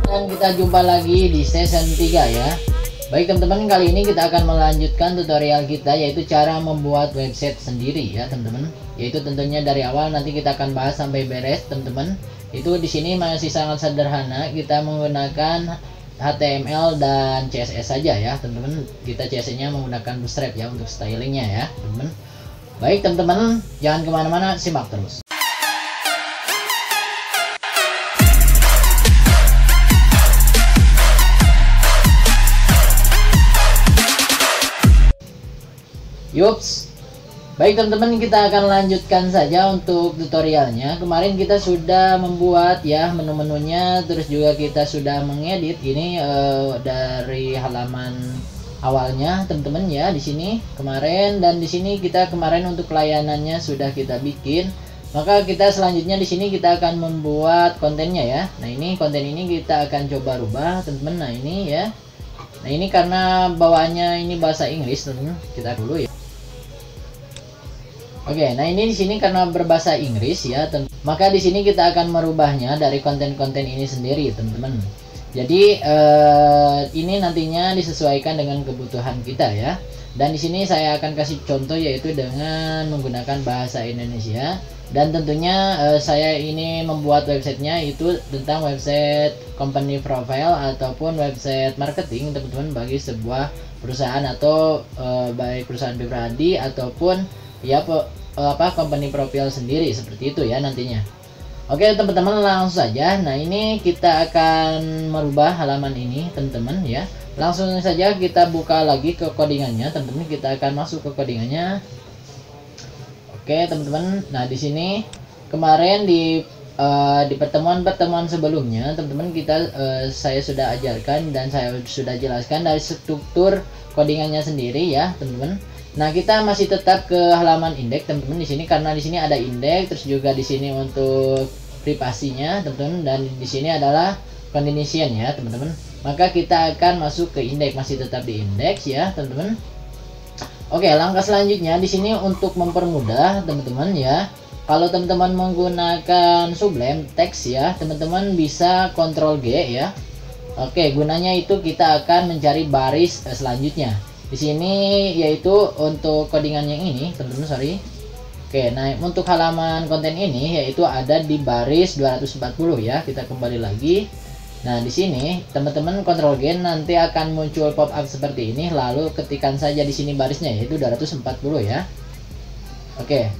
Dan kita jumpa lagi di season 3 ya. Baik teman-teman, kali ini kita akan melanjutkan tutorial kita, yaitu cara membuat website sendiri ya teman-teman. Yaitu tentunya dari awal, nanti kita akan bahas sampai beres teman-teman. Itu di sini masih sangat sederhana, kita menggunakan HTML dan CSS saja ya teman-teman. Kita CSS-nya menggunakan Bootstrap ya untuk stylingnya ya teman-teman. Baik teman-teman, jangan kemana-mana, simak terus. Yups. Baik teman-teman, kita akan lanjutkan saja untuk tutorialnya. Kemarin kita sudah membuat ya menu-menunya, terus juga kita sudah mengedit ini dari halaman awalnya teman-teman ya di sini kemarin, dan di sini kita kemarin untuk layanannya sudah kita bikin. Maka kita selanjutnya di sini kita akan membuat kontennya ya. Nah, ini konten ini kita akan coba rubah teman-teman. Nah, ini ya. Nah, ini karena bawaannya ini bahasa Inggris teman-teman. Kita dulu ya. Oke, nah ini di sini karena berbahasa Inggris ya, maka di sini kita akan merubahnya dari konten-konten ini sendiri, teman-teman. Jadi ini nantinya disesuaikan dengan kebutuhan kita ya. Dan di sini saya akan kasih contoh yaitu dengan menggunakan bahasa Indonesia. Dan tentunya saya ini membuat websitenya itu tentang website company profile ataupun website marketing, teman-teman, bagi sebuah perusahaan atau baik perusahaan pribadi ataupun ya company profile sendiri, seperti itu ya nantinya. Oke teman-teman, langsung saja. Nah, ini kita akan merubah halaman ini teman-teman ya. Langsung saja kita buka lagi ke codingannya teman-teman. Kita akan masuk ke codingannya. Oke teman-teman, nah di sini kemarin di pertemuan-pertemuan sebelumnya teman-teman saya sudah ajarkan dan saya sudah jelaskan dari struktur codingannya sendiri ya teman-teman. Nah, kita masih tetap ke halaman indeks teman-teman di sini, karena di sini ada indeks, terus juga di sini untuk privasinya teman-teman, dan di sini adalah continuation ya teman-teman. Maka kita akan masuk ke indeks, masih tetap di indeks ya teman-teman. Oke, langkah selanjutnya di sini untuk mempermudah teman-teman ya. Kalau teman-teman menggunakan Sublime Text ya, teman-teman bisa Ctrl G ya. Oke, gunanya itu kita akan mencari baris selanjutnya. Di sini yaitu untuk codingan yang ini teman-teman, sorry. Oke, nah untuk halaman konten ini yaitu ada di baris 240 ya. Kita kembali lagi. Nah, di sini teman-teman Ctrl G, nanti akan muncul pop up seperti ini, lalu ketikkan saja di sini barisnya yaitu 240 ya. Oke.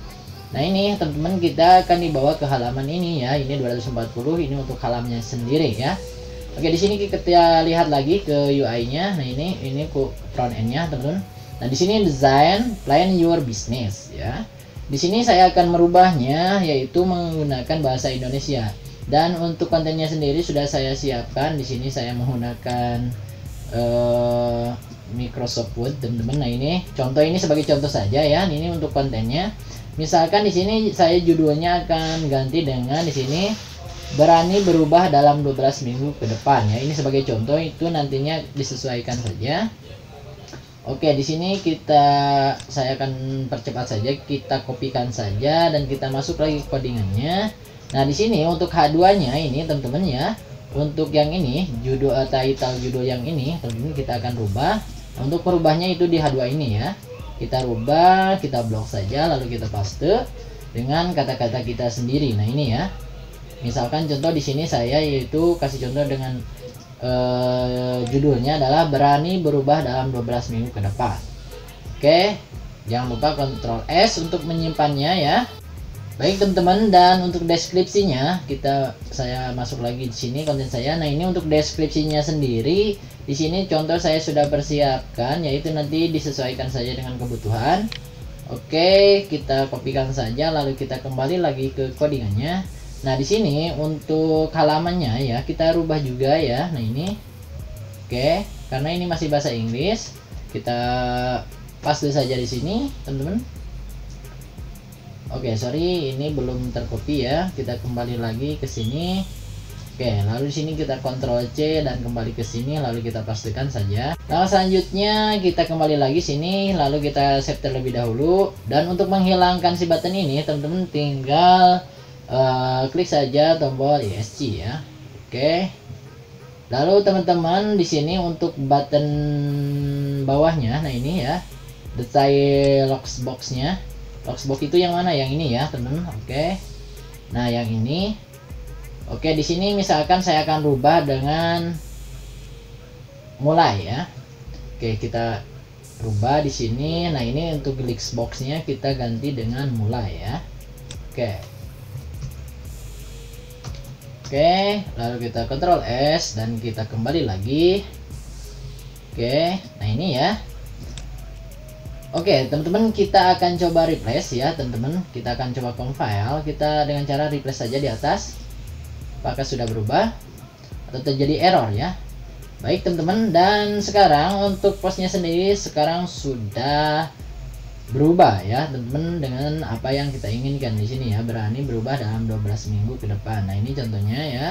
Nah, ini teman-teman kita akan dibawa ke halaman ini ya. Ini 240, ini untuk halamannya sendiri ya. Oke, di sini kita lihat lagi ke UI-nya. Nah, ini front end-nya, teman-teman. Nah, di sini design plan your business ya. Di sini saya akan merubahnya yaitu menggunakan bahasa Indonesia. Dan untuk kontennya sendiri sudah saya siapkan. Di sini saya menggunakan Microsoft Word, teman-teman. Nah, ini contoh, ini sebagai contoh saja ya. Ini untuk kontennya. Misalkan di sini saya judulnya akan ganti dengan di sini berani berubah dalam 12 minggu ke depan ya. Ini sebagai contoh, itu nantinya disesuaikan saja. Oke, di sini saya akan percepat saja, kita kopikan saja dan kita masuk lagi ke codingannya. Nah, di sini untuk H2-nya ini teman-teman ya. Untuk yang ini judul title judul yang ini teman-teman kita akan rubah. Untuk merubahnya itu di H2 ini ya. Kita rubah, kita blok saja lalu kita paste dengan kata-kata kita sendiri. Nah, ini ya. Misalkan contoh di sini saya yaitu kasih contoh dengan judulnya adalah berani berubah dalam 12 minggu ke depan. Oke, jangan lupa Ctrl S untuk menyimpannya ya. Baik teman-teman, dan untuk deskripsinya saya masuk lagi di sini konten saya. Nah, ini untuk deskripsinya sendiri di sini contoh saya sudah persiapkan, yaitu nanti disesuaikan saja dengan kebutuhan. Oke, kita kopikan saja lalu kita kembali lagi ke codingannya. Nah, di sini untuk halamannya ya kita rubah juga ya. Nah, ini oke, karena ini masih bahasa Inggris, kita paste saja di sini teman-teman. Oke, sorry, ini belum tercopy ya. Kita kembali lagi ke sini. Oke, lalu di sini kita Ctrl C dan kembali ke sini, lalu kita pastikan saja. Nah, selanjutnya kita kembali lagi sini, lalu kita save terlebih dahulu. Dan untuk menghilangkan si button ini teman-teman tinggal klik saja tombol ESC ya. Oke. Lalu teman-teman di sini untuk button bawahnya, nah ini ya, detail locksboxnya. Locksbox itu yang mana? Yang ini ya, teman. Oke. Nah, yang ini. Oke, di sini misalkan saya akan rubah dengan mulai ya. Oke, kita rubah di sini. Nah, ini untuk locksboxnya kita ganti dengan mulai ya. Oke. Oke, lalu kita Ctrl S dan kita kembali lagi. Oke, nah ini ya. Oke, teman-teman, kita akan coba replace ya, teman-teman. Kita akan coba compile kita dengan cara replace saja di atas. Apakah sudah berubah atau terjadi error ya? Baik, teman-teman, dan sekarang untuk postnya sendiri sekarang sudah berubah ya, teman-teman, dengan apa yang kita inginkan di sini ya, berani berubah dalam 12 minggu ke depan. Nah, ini contohnya ya.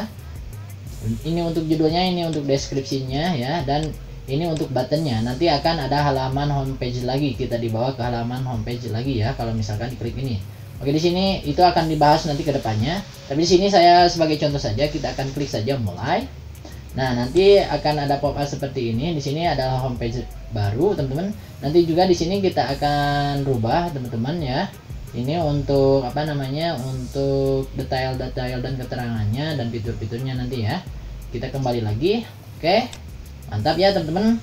Ini untuk judulnya, ini untuk deskripsinya ya, dan ini untuk buttonnya. Nanti akan ada halaman homepage lagi, kita dibawa ke halaman homepage lagi ya kalau misalkan diklik ini. Oke, di sini itu akan dibahas nanti ke depannya. Tapi di sini saya sebagai contoh saja, kita akan klik saja mulai. Nah, nanti akan ada pop-up seperti ini. Di sini adalah homepage baru, teman-teman. Nanti juga di sini kita akan rubah, teman-teman ya. Ini untuk apa namanya? Untuk detail-detail dan keterangannya dan fitur-fiturnya nanti ya. Kita kembali lagi. Oke. Mantap ya, teman-teman.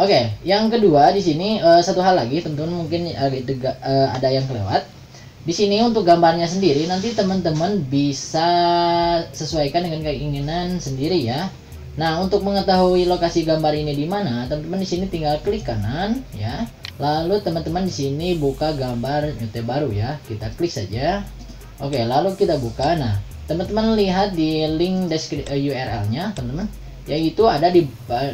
Oke, yang kedua di sini satu hal lagi, teman-teman, mungkin ada yang kelewat. Di sini untuk gambarnya sendiri nanti teman-teman bisa sesuaikan dengan keinginan sendiri ya. Nah, untuk mengetahui lokasi gambar ini di mana, teman-teman di sini tinggal klik kanan ya. Lalu teman-teman di sini buka gambar new tab baru ya. Kita klik saja. Oke, lalu kita buka. Nah, teman-teman lihat di link URL-nya, teman-teman. Yaitu ada di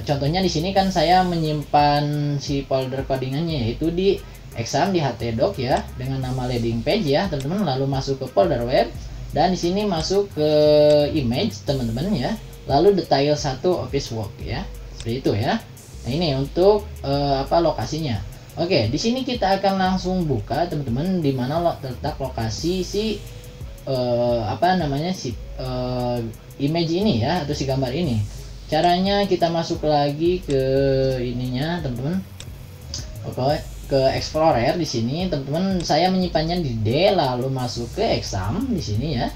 contohnya di sini kan saya menyimpan si folder codingannya yaitu di exam di htdoc ya dengan nama landing page ya, teman-teman. Lalu masuk ke folder web dan di sini masuk ke image, teman-teman ya. Lalu detail 1 office work ya. Seperti itu ya. Nah, ini untuk lokasinya. Oke, di sini kita akan langsung buka, teman-teman, di mana terletak lokasi si image ini ya, atau si gambar ini. Caranya kita masuk lagi ke ininya, teman-teman. Oke, ke Explorer di sini, teman-teman. Saya menyimpannya di D, lalu masuk ke exam di sini ya.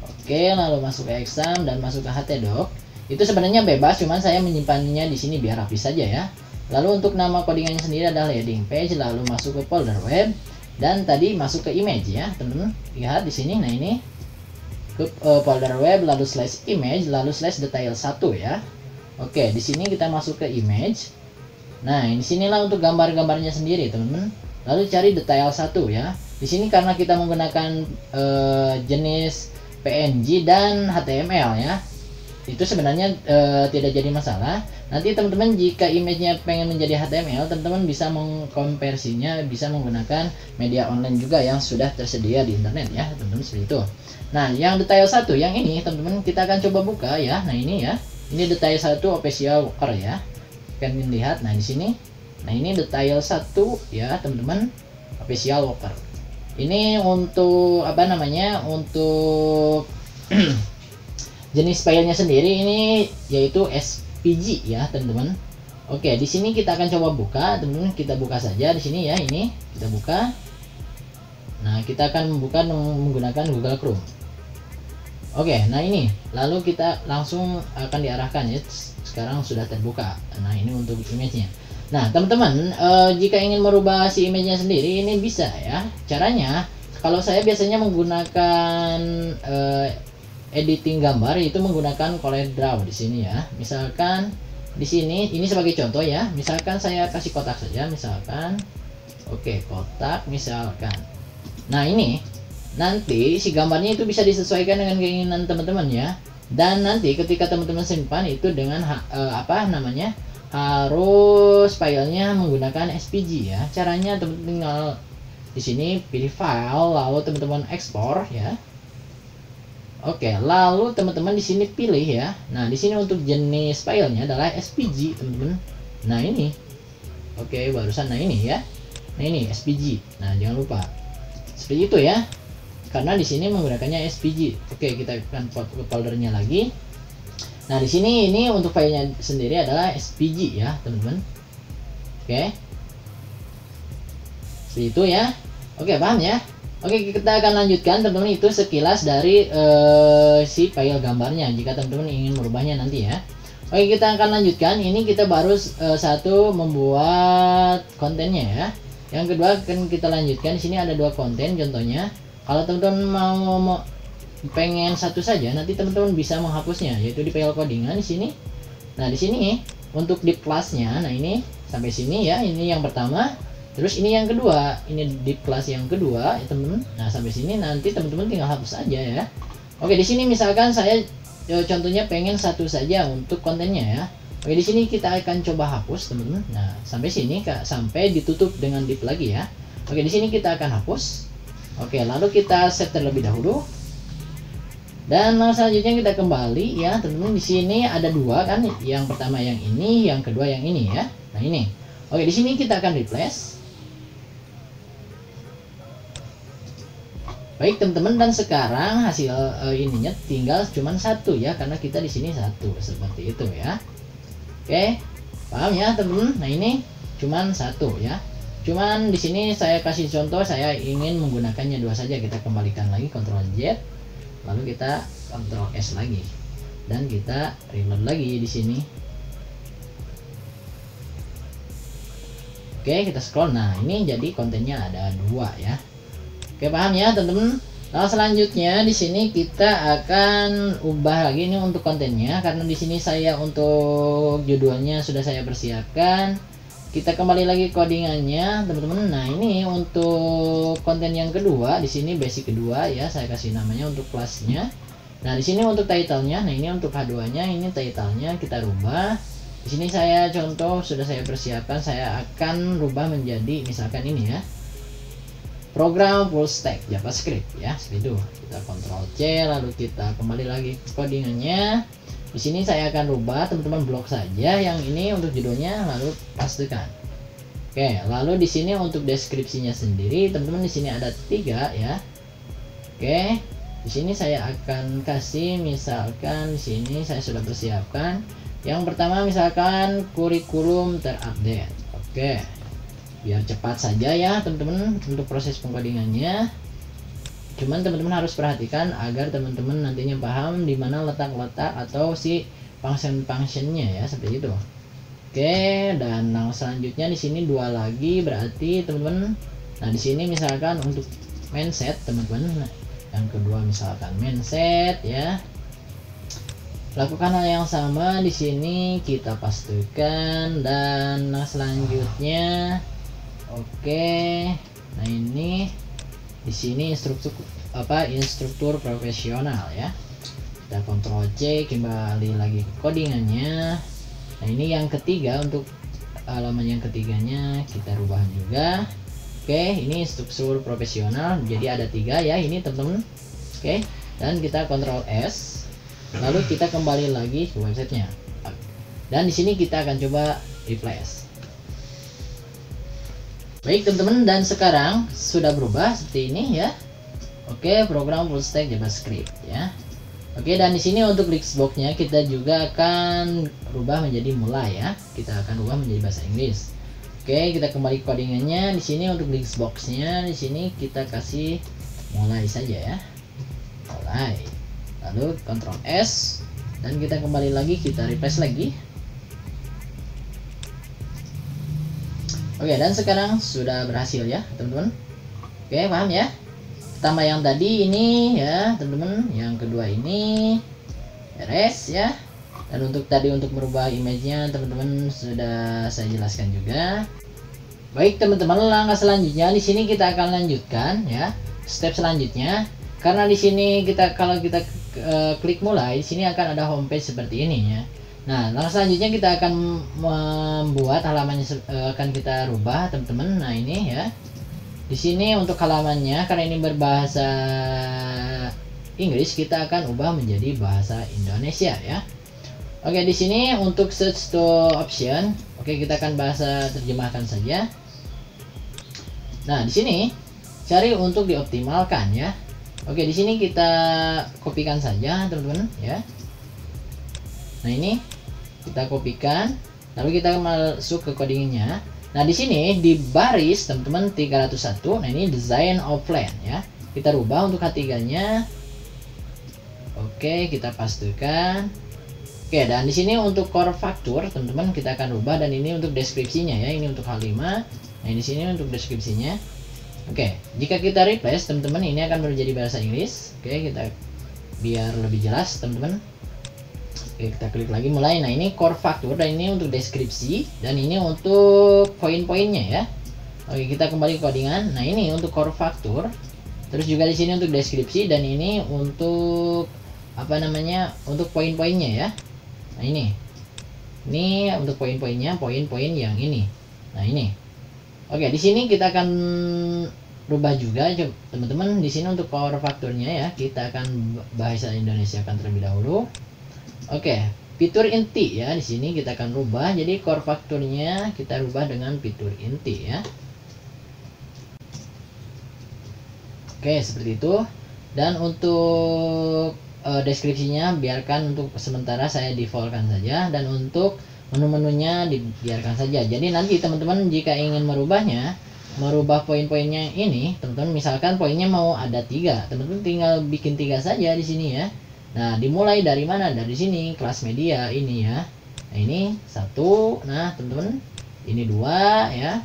Oke, lalu masuk ke exam dan masuk ke htdoc. Itu sebenarnya bebas, cuman saya menyimpannya di sini biar rapi saja ya. Lalu untuk nama codingannya sendiri adalah landing page, lalu masuk ke folder web dan tadi masuk ke image ya, teman-teman. Lihat di sini. Nah, ini ke folder web, lalu slash image, lalu slash detail 1 ya. Oke, di sini kita masuk ke image. Nah, di sinilah untuk gambar-gambarnya sendiri, teman-teman. Lalu cari detail 1 ya. Di sini karena kita menggunakan jenis PNG dan HTML ya. Itu sebenarnya tidak jadi masalah. Nanti teman-teman jika image-nya pengen menjadi HTML, teman-teman bisa mengkonversinya, bisa menggunakan media online juga yang sudah tersedia di internet ya, teman-teman, seperti itu. Nah, yang detail 1 yang ini, teman-teman, kita akan coba buka ya. Nah, ini ya. Ini detail 1 official worker ya. Kalian lihat, nah di sini. Nah, ini detail 1 ya, teman-teman, official worker. Ini untuk apa namanya? Untuk jenis filenya sendiri ini yaitu SVG ya, teman-teman. Oke, di sini kita akan coba buka, teman-teman. Kita buka saja di sini ya, ini kita buka. Nah, kita akan membuka menggunakan Google Chrome. Oke, nah ini lalu kita langsung akan diarahkan ya. Sekarang sudah terbuka. Nah, ini untuk image-nya. Nah, teman-teman, jika ingin merubah si image-nya sendiri ini bisa ya. Caranya, kalau saya biasanya menggunakan editing gambar itu menggunakan CorelDRAW di sini ya. Misalkan di sini ini sebagai contoh ya. Misalkan saya kasih kotak saja, misalkan. Oke, kotak misalkan. Nah, ini nanti si gambarnya itu bisa disesuaikan dengan keinginan teman-teman ya. Dan nanti ketika teman-teman simpan itu dengan harus filenya menggunakan SVG ya. Caranya teman-teman tinggal di sini pilih file, lalu teman-teman ekspor ya. Oke, lalu teman-teman di sini pilih ya. Nah, di sini untuk jenis filenya adalah SVG, teman-teman. Nah, ini. Oke, barusan nah ini ya. Nah, ini SVG. Nah, jangan lupa. Seperti itu ya. Karena di sini menggunakannya SVG. Oke, kita akan foldernya lagi. Nah, di sini ini untuk filenya sendiri adalah SVG ya, teman-teman. Oke. Seperti itu ya. Oke, paham ya? Oke, kita akan lanjutkan teman-teman, itu sekilas dari si file gambarnya jika teman-teman ingin merubahnya nanti ya. Oke, kita akan lanjutkan. Ini kita baru satu membuat kontennya ya. Yang kedua akan kita lanjutkan. Di sini ada dua konten contohnya. Kalau teman-teman mau pengen satu saja, nanti teman-teman bisa menghapusnya, yaitu di file codingan di sini. Nah, di sini untuk di kelasnya, nah ini sampai sini ya, ini yang pertama. Terus ini yang kedua, ini di kelas yang kedua ya teman-teman. Nah, sampai sini nanti teman-teman tinggal hapus aja ya. Oke, di sini misalkan saya contohnya pengen satu saja untuk kontennya ya. Oke, di sini kita akan coba hapus teman-teman. Nah, sampai sini sampai ditutup dengan div lagi ya. Oke, di sini kita akan hapus. Oke, lalu kita save terlebih dahulu. Dan selanjutnya kita kembali ya teman-teman. Di sini ada dua kan, yang pertama yang ini, yang kedua yang ini ya. Nah ini, oke, di sini kita akan replace. Baik teman-teman, dan sekarang hasil ininya tinggal cuman satu ya, karena kita di sini satu seperti itu ya. Oke, paham ya teman-teman? Nah ini cuman satu ya. Cuman di sini saya kasih contoh, saya ingin menggunakannya dua saja. Kita kembalikan lagi, Ctrl Z. Lalu kita Ctrl S lagi dan kita reload lagi di sini. Oke, kita scroll. Nah, ini jadi kontennya ada dua ya. Oke, paham ya, teman-teman? Nah, selanjutnya di sini kita akan ubah lagi ini untuk kontennya, karena di sini saya untuk judulnya sudah saya persiapkan. Kita kembali lagi codingannya, teman-teman. Nah, ini untuk konten yang kedua, di sini basic kedua ya, saya kasih namanya untuk kelasnya. Nah, di sini untuk title-nya, nah ini untuk H2-nya, ini title-nya kita rubah. Di sini saya contoh sudah saya persiapkan, saya akan rubah menjadi misalkan ini ya. Program full stack JavaScript ya, seperti itu. Kita Ctrl C, lalu kita kembali lagi codingannya. Di sini saya akan rubah teman-teman blok saja yang ini untuk judulnya, lalu pastikan. Oke, lalu di sini untuk deskripsinya sendiri teman-teman, di sini ada 3 ya. Oke, di sini saya akan kasih misalkan di sini saya sudah persiapkan. Yang pertama misalkan kurikulum terupdate. Oke, biar cepat saja ya teman-teman untuk proses pengkodingannya. Cuman teman-teman harus perhatikan agar teman-teman nantinya paham di mana letak-letak atau si function-functionnya ya, seperti itu. Oke, dan yang selanjutnya di sini dua lagi berarti teman-teman. Nah, di sini misalkan untuk mindset teman-teman. Nah, yang kedua misalkan mindset ya. Lakukan hal yang sama di sini, kita pastikan. Dan selanjutnya oke. Nah, ini di sini instruktur profesional ya. Kita Ctrl C, kembali lagi ke codingannya. Nah, ini yang ketiga, untuk halaman yang ketiganya kita rubah juga. Oke, ini instruktur profesional, jadi ada 3 ya ini teman-teman. Oke, dan kita Ctrl S, lalu kita kembali lagi ke websitenya. Dan di sini kita akan coba replace. Baik teman-teman, dan sekarang sudah berubah seperti ini ya. Oke, program full stack JavaScript ya. Oke, dan di sini untuk listbox-nya kita juga akan rubah menjadi mulai ya. Kita akan rubah menjadi bahasa Inggris. Oke, kita kembali codingannya. Di sini untuk listbox-nya di sini kita kasih mulai saja ya. Mulai. Lalu Ctrl S dan kita kembali lagi, kita refresh lagi. Oke, dan sekarang sudah berhasil ya teman-teman. Oke, paham ya? Pertama yang tadi ini ya teman-teman, yang kedua ini beres ya. Dan untuk tadi untuk merubah image-nya teman-teman sudah saya jelaskan juga. Baik teman-teman, langkah selanjutnya di sini kita akan lanjutkan ya. Step selanjutnya, karena di sini kalau kita klik mulai, di sini akan ada homepage seperti ini ya. Nah, langkah selanjutnya kita akan membuat halamannya, akan kita rubah teman-teman. Nah, ini ya. Di sini untuk halamannya, karena ini berbahasa Inggris, kita akan ubah menjadi bahasa Indonesia ya. Oke, di sini untuk search to option, oke, kita akan bahasa terjemahkan saja. Nah, di sini cari untuk dioptimalkan ya. Oke, di sini kita kopikan saja teman-teman ya. Nah, ini kita kopikan, lalu kita masuk ke codingnya. Nah, di sini di baris teman-teman 301, nah ini design offline ya. Kita rubah untuk H3-nya. Oke, kita pastikan. Oke, dan di sini untuk core factor teman-teman kita akan rubah, dan ini untuk deskripsinya ya. Ini untuk H5. Nah, di sini untuk deskripsinya. Oke, jika kita replace teman-teman ini akan menjadi bahasa Inggris. Oke, kita biar lebih jelas teman-teman. Oke, kita klik lagi mulai. Nah, ini core factor, dan ini untuk deskripsi, dan ini untuk poin-poinnya ya. Oke, kita kembali ke codingan. Nah, ini untuk core factor. Terus juga di sini untuk deskripsi, dan ini untuk apa namanya? Untuk poin-poinnya ya. Nah, ini untuk poin-poinnya, poin-poin yang ini. Nah, ini. Oke, di sini kita akan rubah juga teman-teman. Di sini untuk core faktornya ya, kita akan bahasa Indonesia akan terlebih dahulu. Oke, fitur inti ya, di sini kita akan rubah. Jadi core faktornya kita rubah dengan fitur inti ya. Oke, seperti itu. Dan untuk deskripsinya biarkan untuk sementara saya defaultkan saja, dan untuk menu-menunya dibiarkan saja. Jadi nanti teman-teman jika ingin merubahnya, merubah poin-poinnya ini, teman-teman misalkan poinnya mau ada 3, teman-teman tinggal bikin 3 saja di sini ya. Nah, dimulai dari mana? Dari sini, kelas media ini ya. Nah, ini 1, nah teman-teman, ini 2 ya,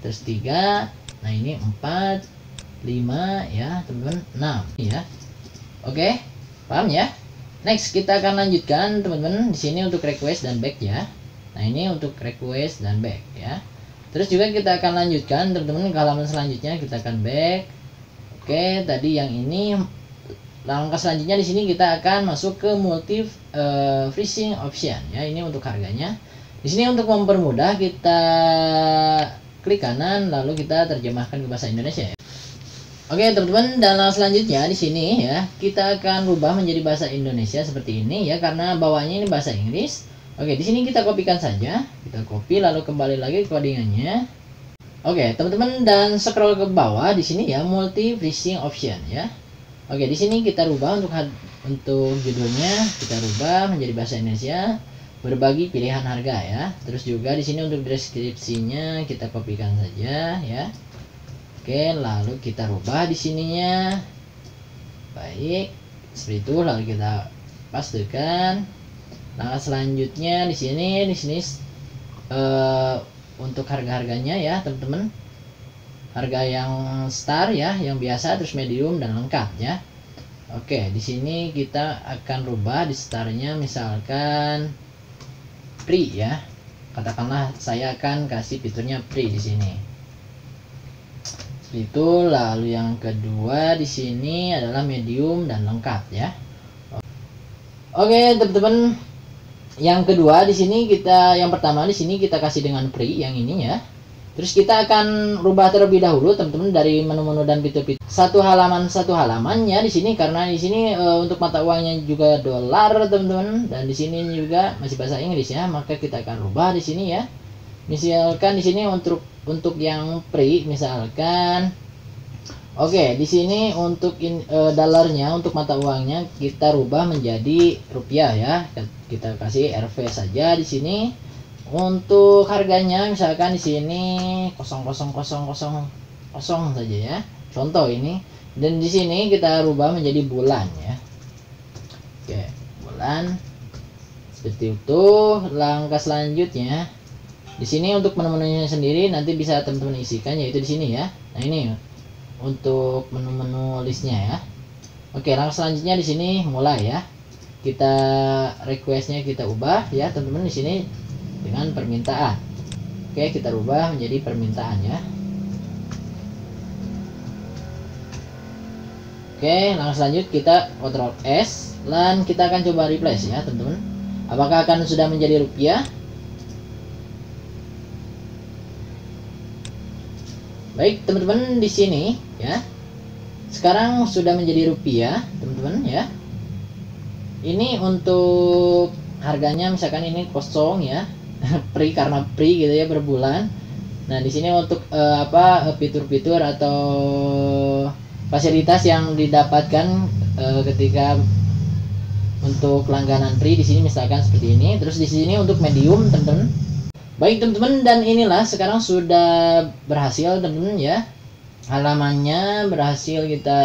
terus 3, nah ini 4, 5 ya teman-teman, 6 ya. Oke, paham ya? Next kita akan lanjutkan teman-teman di sini untuk request dan back ya. Nah, ini untuk request dan back ya. Terus juga kita akan lanjutkan teman-teman ke halaman selanjutnya, kita akan back. Oke, tadi yang ini langkah selanjutnya di sini kita akan masuk ke multi freezing option ya. Ini untuk harganya. Di sini untuk mempermudah kita klik kanan lalu kita terjemahkan ke bahasa Indonesia ya. Oke teman-teman, dan selanjutnya di sini ya kita akan rubah menjadi bahasa Indonesia seperti ini ya, karena bawahnya ini bahasa Inggris. Oke, di sini kita kopikan saja, kita copy lalu kembali lagi ke codingannya. Oke teman-teman, dan scroll ke bawah di sini ya, multi freezing option ya. Oke, di sini kita rubah untuk judulnya, kita rubah menjadi bahasa Indonesia, berbagi pilihan harga ya. Terus juga di sini untuk deskripsinya kita kopikan saja ya. Oke, lalu kita rubah di sininya. Baik, seperti itu lalu kita pastikan. Langkah selanjutnya di sini untuk harga-harganya ya, teman-teman. Harga yang star ya, yang biasa, terus medium dan lengkap ya. Oke, di sini kita akan rubah di starnya misalkan free ya. Katakanlah saya akan kasih fiturnya free di sini. Itu lalu yang kedua di sini adalah medium dan lengkap ya. Oke teman-teman, yang kedua di sini yang pertama di sini kita kasih dengan free yang ini ya. Terus kita akan rubah terlebih dahulu teman-teman dari menu-menu dan fitur-fitur satu halamannya di sini, karena di sini untuk mata uangnya juga dolar teman-teman, dan di sini juga masih bahasa Inggris ya, maka kita akan rubah di sini ya. Misalkan di sini untuk yang free misalkan, oke di sini untuk dolarnya, untuk mata uangnya kita rubah menjadi rupiah ya, kita kasih RV saja di sini. Untuk harganya misalkan di sini 0,0000 saja ya, contoh ini, dan di sini kita rubah menjadi bulan ya. Oke, bulan seperti itu. Langkah selanjutnya di sini untuk menu-menunya sendiri nanti bisa teman-teman isikan, yaitu di sini ya. Nah, ini untuk menu-menu listnya ya. Oke, langkah selanjutnya di sini mulai ya. Kita requestnya kita ubah ya teman-teman di sini dengan permintaan. Oke, kita ubah menjadi permintaan ya. Oke, langkah selanjutnya kita Ctrl S dan kita akan coba replace ya teman-teman. Apakah akan sudah menjadi rupiah? Baik teman-teman, di sini ya sekarang sudah menjadi rupiah teman-teman ya. Ini untuk harganya misalkan ini kosong ya, free karena free gitu ya per bulan. Nah di sini untuk fitur-fitur atau fasilitas yang didapatkan ketika untuk langganan free di sini misalkan seperti ini. Terus di sini untuk medium, teman-teman. Baik teman-teman, dan inilah sekarang sudah berhasil teman-teman ya. Halamannya berhasil kita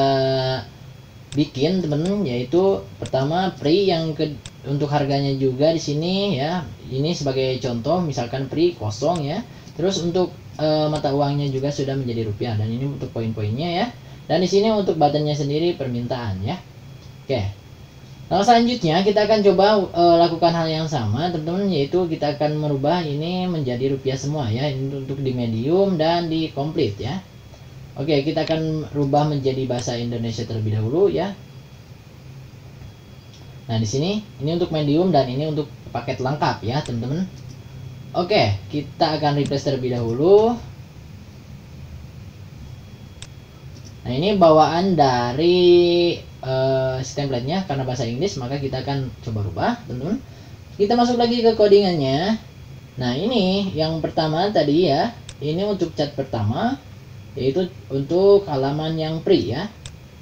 bikin teman-teman, yaitu pertama free, yang untuk harganya juga di sini ya. Ini sebagai contoh misalkan free kosong ya. Terus untuk mata uangnya juga sudah menjadi rupiah, dan ini untuk poin-poinnya ya. Dan di sini untuk buttonnya sendiri permintaan ya. Oke. Nah, selanjutnya kita akan coba lakukan hal yang sama teman-teman, yaitu kita akan merubah ini menjadi rupiah semua ya. Ini untuk di medium dan di complete ya. Oke, kita akan rubah menjadi bahasa Indonesia terlebih dahulu ya. Nah, di sini ini untuk medium dan ini untuk paket lengkap ya teman-teman. Oke, kita akan refresh terlebih dahulu. Nah, ini bawaan dari si template-nya karena bahasa Inggris, maka kita akan coba rubah teman-teman. Kita masuk lagi ke codingannya. Nah, ini yang pertama tadi ya, ini untuk cat pertama, yaitu untuk halaman yang free ya,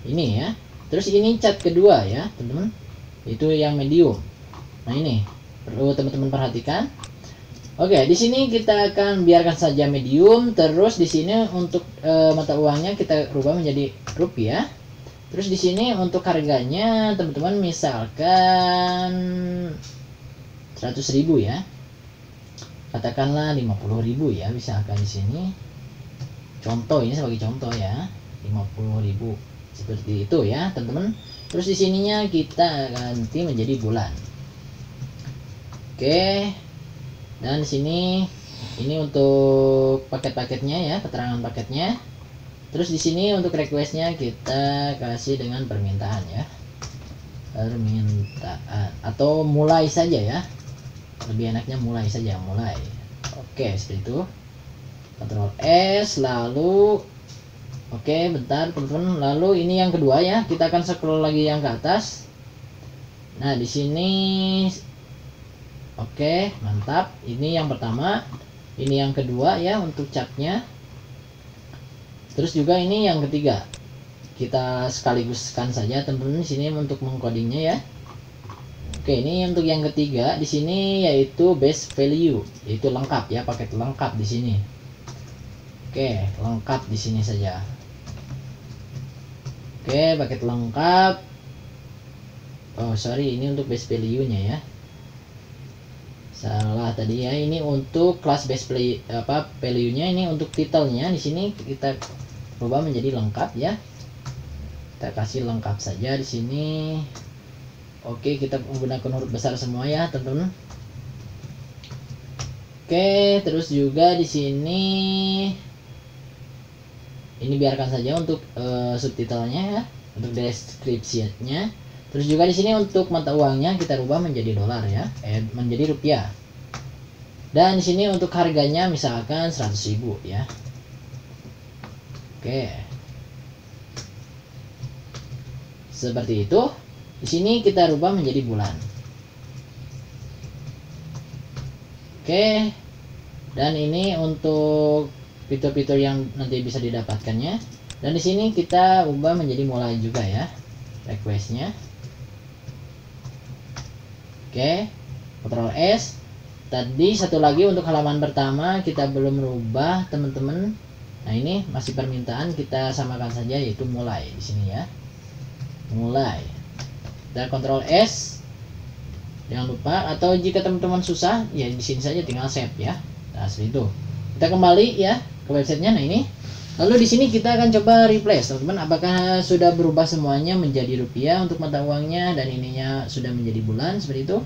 ini ya. Terus ini cat kedua ya teman-teman, itu yang medium. Nah, ini perlu teman-teman perhatikan. Oke, di sini kita akan biarkan saja medium. Terus di sini untuk mata uangnya kita rubah menjadi rupiah. Terus di sini untuk harganya teman-teman misalkan 100.000 ya. Katakanlah 50.000 ya, misalkan di sini. Contoh, ini sebagai contoh ya. 50.000 seperti itu ya, teman-teman. Terus di sininya kita ganti menjadi bulan. Oke. Dan di sini ini untuk paket-paketnya ya, keterangan paketnya. Terus di sini untuk requestnya kita kasih dengan permintaan ya, permintaan atau mulai saja ya, lebih enaknya mulai saja, mulai. Oke, seperti itu. Ctrl S, lalu oke, bentar teman-teman, lalu ini yang kedua ya, kita akan scroll lagi yang ke atas. Nah, di sini oke, mantap. Ini yang pertama, ini yang kedua ya untuk catnya. Terus juga ini yang ketiga. Kita sekaliguskan saja teman-teman di sini untuk mengcodingnya ya. Oke, ini untuk yang ketiga di sini yaitu base value, yaitu lengkap ya, paket lengkap di sini. Oke, lengkap di sini saja. Oke, paket lengkap. Oh, sorry, ini untuk base value-nya ya. Salah tadi ya, ini untuk kelas base value-nya, ini untuk titelnya di sini kita rubah menjadi lengkap ya. Kita kasih lengkap saja di sini. Oke, kita menggunakan huruf besar semua ya, teman-teman. Oke, terus juga di sini ini biarkan saja untuk subtitlenya ya, untuk deskripsinya. Terus juga di sini untuk mata uangnya kita rubah menjadi dolar ya, menjadi rupiah. Dan di sini untuk harganya misalkan 100.000 ya. Oke. Seperti itu. Di sini kita rubah menjadi bulan. Oke. Dan ini untuk fitur-fitur yang nanti bisa didapatkannya. Dan di sini kita ubah menjadi mulai juga ya, requestnya. Oke, Ctrl S. Tadi satu lagi untuk halaman pertama kita belum rubah teman-teman. Nah, ini masih permintaan, kita samakan saja yaitu mulai di sini ya. Mulai. Dan Ctrl S. Jangan lupa, atau jika teman-teman susah ya di sini saja tinggal save ya. Nah, seperti itu. Kita kembali ya ke websitenya. Nah, ini. Lalu di sini kita akan coba replace, teman-teman. Apakah sudah berubah semuanya menjadi rupiah untuk mata uangnya, dan ininya sudah menjadi bulan seperti itu.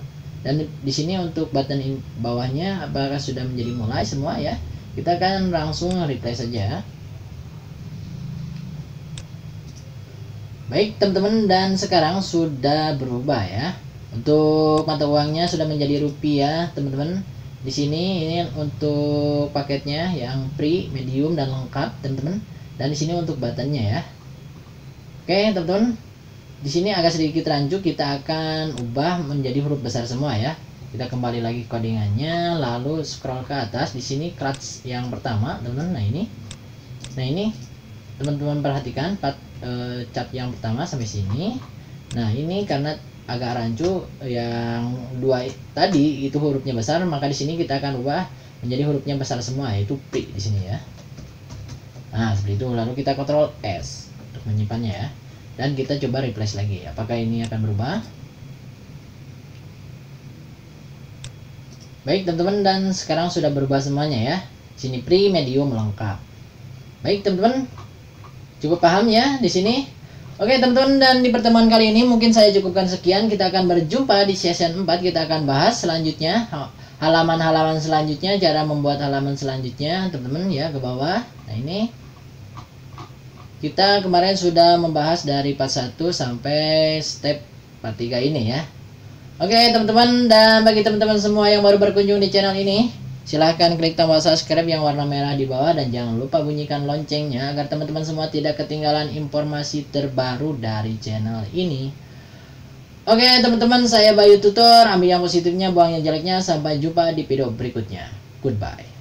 Dan di sini untuk button bawahnya apakah sudah menjadi mulai semua ya. Kita akan langsung replace saja. Baik, teman-teman, dan sekarang sudah berubah ya. Untuk mata uangnya sudah menjadi rupiah, teman-teman. Di sini ini untuk paketnya yang free, medium, dan lengkap, teman-teman. Dan di sini untuk buttonnya ya. Oke, teman-teman. Di sini agak sedikit rancu, kita akan ubah menjadi huruf besar semua ya. Kita kembali lagi codingannya, lalu scroll ke atas. Di sini clutch yang pertama, teman-teman. Nah ini, teman-teman perhatikan cat yang pertama sampai sini. Nah, ini karena agak rancu, yang 2 tadi itu hurufnya besar, maka di sini kita akan ubah menjadi hurufnya besar semua, yaitu pri di sini ya. Nah, seperti itu. Lalu kita Ctrl S untuk menyimpannya ya. Dan kita coba replace lagi. Apakah ini akan berubah? Baik teman-teman, dan sekarang sudah berubah semuanya ya. Sini pri, medium, lengkap. Baik teman-teman, cukup paham ya di sini. Oke teman-teman, dan di pertemuan kali ini mungkin saya cukupkan sekian. Kita akan berjumpa di session 4. Kita akan bahas selanjutnya halaman-halaman selanjutnya, cara membuat halaman selanjutnya teman-teman ya, ke bawah. Nah, ini kita kemarin sudah membahas dari part 1 sampai step part 3 ini ya. Oke teman-teman, dan bagi teman-teman semua yang baru berkunjung di channel ini, silahkan klik tombol subscribe yang warna merah di bawah, dan jangan lupa bunyikan loncengnya agar teman-teman semua tidak ketinggalan informasi terbaru dari channel ini. Oke teman-teman, saya Bayu Tutor. Ambil yang positifnya, buang yang jeleknya. Sampai jumpa di video berikutnya. Goodbye.